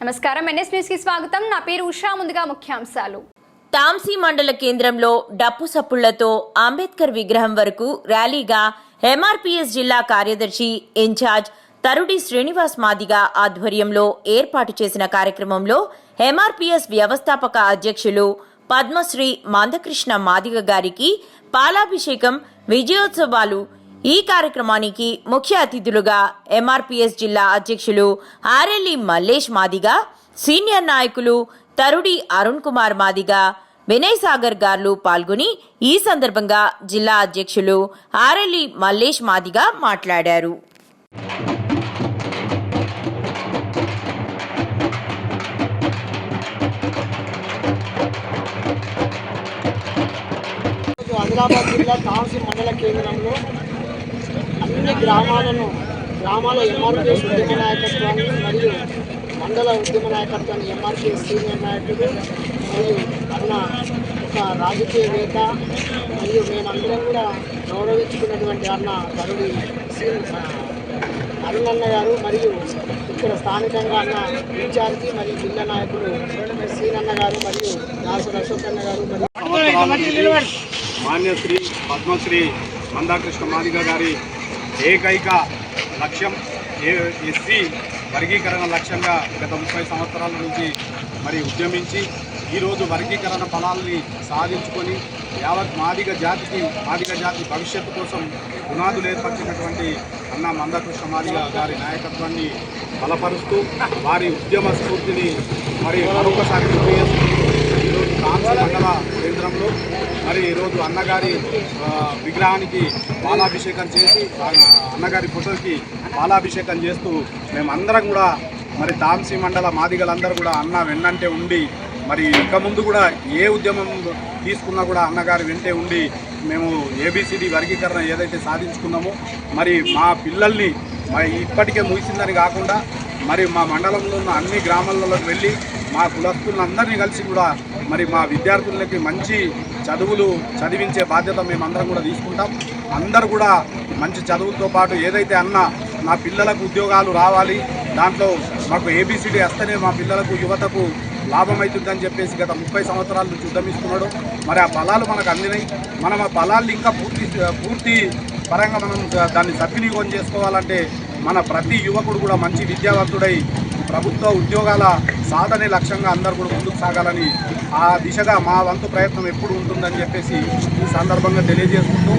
నమస్కారం, NS news కి స్వాగతం. నా పేరు ఉషా. ముందుగా ముఖ్యాంశాలు. తాంసీ మండల కేంద్రంలో డప్పు సప్పుళ్లతో అంబేద్కర్ విగ్రహం వరకు ర్యాలీగా ఎంఆర్పీఎస్ జిల్లా కార్యదర్శి ఇన్ఛార్జ్ తరుడి శ్రీనివాస్ మాదిగ ఆధ్వర్యంలో ఏర్పాటు చేసిన కార్యక్రమంలో ఎంఆర్పీఎస్ వ్యవస్థాపక అధ్యక్షులు పద్మశ్రీ మందకృష్ణ మాదిగ గారికి పాలాభిషేకం, విజయోత్సవాలు. ఈ కార్యక్రమానికి ముఖ్య అతిథులుగా ఎంఆర్పీఎస్ జిల్లా అధ్యక్షులు ఆరెల్లి మల్లేష్ మాదిగ, సీనియర్ నాయకులు తరుడి అరుణ్ కుమార్ మాదిగ, వినయ్ సాగర్ గారు పాల్గొని ఈ సందర్భంగా జిల్లా అధ్యక్షులు ఆరెల్లి మల్లేష్ మాదిగ మాట్లాడారు. ఆదిలాబాద్ జిల్లా తాంసీ మండల కేంద్రంలో అన్ని గ్రామాల ఎంఆర్పీఎస్ ఉద్యమ నాయకత్వాన్ని మరియు మండల ఉద్యమ నాయకత్వాన్ని ఎంఆర్పీఎస్ సీనియర్ నాయకులు మరియు అన్న ఒక రాజకీయవేత్త మరియు మేమందరం కూడా గౌరవించుకున్నటువంటి అన్న తరుడి అరుణన్న గారు మరియు ఇక్కడ స్థానికంగా అన్న ఇన్ఛార్జి మరియు జిల్లా నాయకులు సీనన్న గారు మరియు దాసరి అశోక్ అన్న గారు మరియు మాన్యశ్రీ పద్మశ్రీ మందకృష్ణ మాదిగ గారి ఏకైక లక్ష్యం ఎస్సీ వర్గీకరణ లక్ష్యంగా గత 30 సంవత్సరాల నుంచి ఉద్యమించి ఈరోజు వర్గీకరణ ఫలాల్ని సాధించుకొని యావత్ మాదిగ జాతి భవిష్యత్తు కోసం పునాదులు ఏర్పరిచినటువంటి అన్న మందకృష్ణ మాదిగ గారి నాయకత్వాన్ని బలపరుస్తూ వారి ఉద్యమ స్ఫూర్తిని మరొకసారి ఈరోజు తాంసీ మండల కేంద్రంలో ఈరోజు అన్నగారి విగ్రహానికి పాలాభిషేకం చేసి అన్నగారి ఫోటోకి పాలాభిషేకం చేస్తూ మేమందరం కూడా తాంసీ మండల మాదిగలందరూ కూడా అన్న వెన్నంటే ఉండి ఇక ముందు కూడా ఏ ఉద్యమం తీసుకున్నా కూడా అన్నగారి వెంటే ఉండి మేము ఏబిసిడి వర్గీకరణ ఏదైతే సాధించుకున్నామో మా పిల్లల్ని ఇప్పటికే ముగిసిందని కాకుండా మా మండలంలో ఉన్న అన్ని గ్రామాలలోకి వెళ్ళి మా కులస్తులందరినీ కలిసి కూడా మా విద్యార్థులకి మంచి చదువులు చదివించే బాధ్యత మేమందరం కూడా తీసుకుంటాం. అందరూ కూడా మంచి చదువులతో పాటు ఏదైతే అన్న మా పిల్లలకు ఉద్యోగాలు రావాలి, దాంట్లో మాకు ఏబిసిడి వస్తేనే మా పిల్లలకు యువతకు లాభం అవుతుందని చెప్పేసి గత 30 సంవత్సరాల నుంచి ఉద్యమిస్తున్నాడు. ఆ ఫలాలు మనకు అందినాయి. మనం ఆ ఫలాలు ఇంకా పూర్తి పరంగా మనం దాన్ని సద్వినియోగం చేసుకోవాలంటే మన ప్రతి యువకుడు కూడా మంచి విద్యావంతుడై ప్రభుత్వ ఉద్యోగాల సాధనే లక్ష్యంగా అందరూ కూడా ముందుకు సాగాలని ఆ దిశగా మా వంతు ప్రయత్నం ఎప్పుడు ఉంటుందని చెప్పేసి ఈ సందర్భంగా తెలియజేసుకుంటూ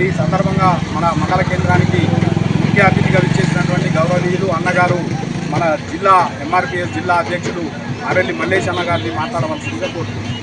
ఈ సందర్భంగా మన మండల కేంద్రానికి ముఖ్య అతిథిగా విచ్చేసినటువంటి గౌరవనీయులు అన్నగారు మన జిల్లా ఎంఆర్పీఎస్ జిల్లా అధ్యక్షులు ఆరెల్లి మల్లేష్ అన్న గారిని మాట్లాడవలసిందిగా కోరుతున్నాను.